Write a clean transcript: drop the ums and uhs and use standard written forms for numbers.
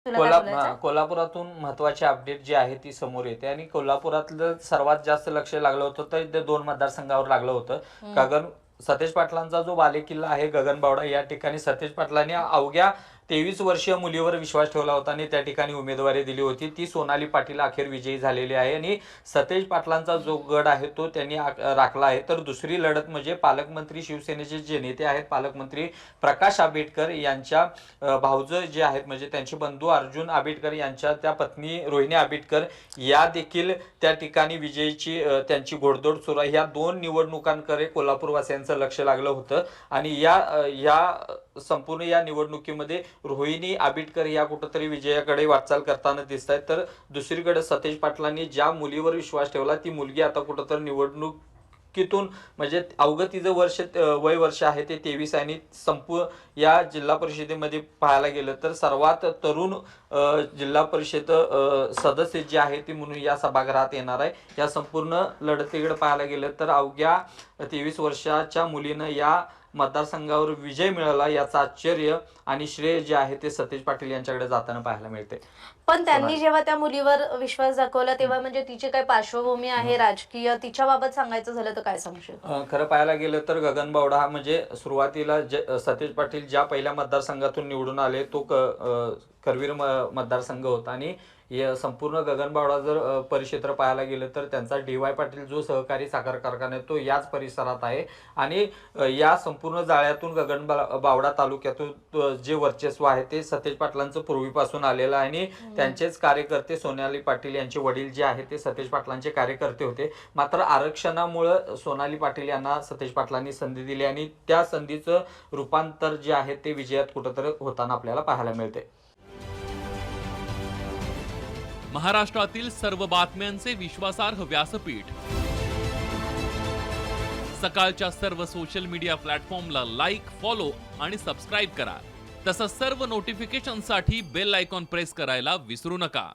तुला काय बोलायचं? कोल्हापुरातून महत्वाची अपडेट जी आहे ती समोर येते आणि कोल्हापुरातलं सर्वात जास्त लक्ष लागलं होतं तर ते 2 मतदारसंघावर लागलं होतं. गगन सतेज पाटलांचा जो बालेकिल्ला आहे गगनबावडा, या ठिकाणी सतेज पाटलांनी अवघ्या 23 वर्षीय मुलीवर विश्वास ठेवला होता आणि त्या ठिकाणी उमेदवारी दिली होती. ती सोनाली पाटील अखेर विजयी झालेली आहे आणि सतेज पाटलांचा जो गड आहे तो त्यांनी राखला आहे. तर दुसरी लढत म्हणजे पालकमंत्री शिवसेनेचे जे नेते आहेत, पालकमंत्री प्रकाश आंबेडकर यांच्या भाऊजं जे आहेत म्हणजे त्यांचे बंधू अर्जुन आंबेडकर यांच्या त्या पत्नी रोहिणी आंबेडकर या देखील त्या ठिकाणी विजयीची त्यांची घोडदौड सुरू आहे. या 2 निवडणुकांकडे कोल्हापूरवासियांचं लक्ष लागलं होतं आणि या संपूर्ण या निवडणुकीमध्ये रोहिणी आंबेडकर या कुठंतरी विजयाकडे वाटचाल करताना दिसत आहेत. तर दुसरीकडे सतेज पाटलांनी ज्या मुलीवर विश्वास ठेवला ती मुलगी आता कुठंतरी निवडणुकीतून म्हणजे अवघं तिचं वय वर्ष आहे ते 23 आणि या जिल्हा परिषदेमध्ये पाहायला गेलं तर सर्वात तरुण जिल्हा परिषद सदस्य जे आहे ती म्हणून या सभागृहात येणार आहे. या संपूर्ण लढतीकडे पाहायला गेलं तर अवघ्या 23 वर्षाच्या मुलीनं या मतदारसंघावर विजय मिळाला याचं आश्चर्य आणि श्रेय जे आहे ते सतेज पाटील यांच्याकडे जाताना पाहायला मिळते. पण त्यांनी जेव्हा त्या मुलीवर विश्वास दाखवला तेव्हा म्हणजे तिची काय पार्श्वभूमी आहे राजकीय, तिच्या बाबत सांगायचं झालं तर काय सांगशील? खरं पाहायला गेलं तर गगनबावडा हा म्हणजे सुरुवातीला सतेज पाटील ज्या पहिल्या मतदारसंघातून निवडून आले तो करवीर मतदारसंघ होता आणि संपूर्ण गगनबावडा जर परिक्षेत्र पाहायला गेलं तर त्यांचा DY पाटील जो सहकारी साखर कारखाना आहे तो याच परिसरात आहे आणि या संपूर्ण जाळ्यातून गगनबावडा तालुक्यातून जे वर्चस्व आहे ते सतेज पाटलांचं पूर्वीपासून आलेलं आहे आणि त्यांचेच कार्यकर्ते सोनाली पाटील यांचे वडील जे आहेत ते सतेज पाटलांचे कार्यकर्ते होते. मात्र आरक्षणामुळे सोनाली पाटील यांना सतेज पाटलांनी संधी दिली आणि त्या संधीचं रूपांतर जे आहे ते विजयात कुठंतरी होताना आपल्याला पाहायला मिळते. महाराष्ट्रातील सर्व बातम्यांचे विश्वासार्ह व्यासपीठ, सकाळच्या सर्व सोशल मीडिया प्लॅटफॉर्मला लाईक, फॉलो आणि सबस्क्राईब करा. तसंच सर्व नोटिफिकेशनसाठी बेल आयकॉन प्रेस करायला विसरू नका.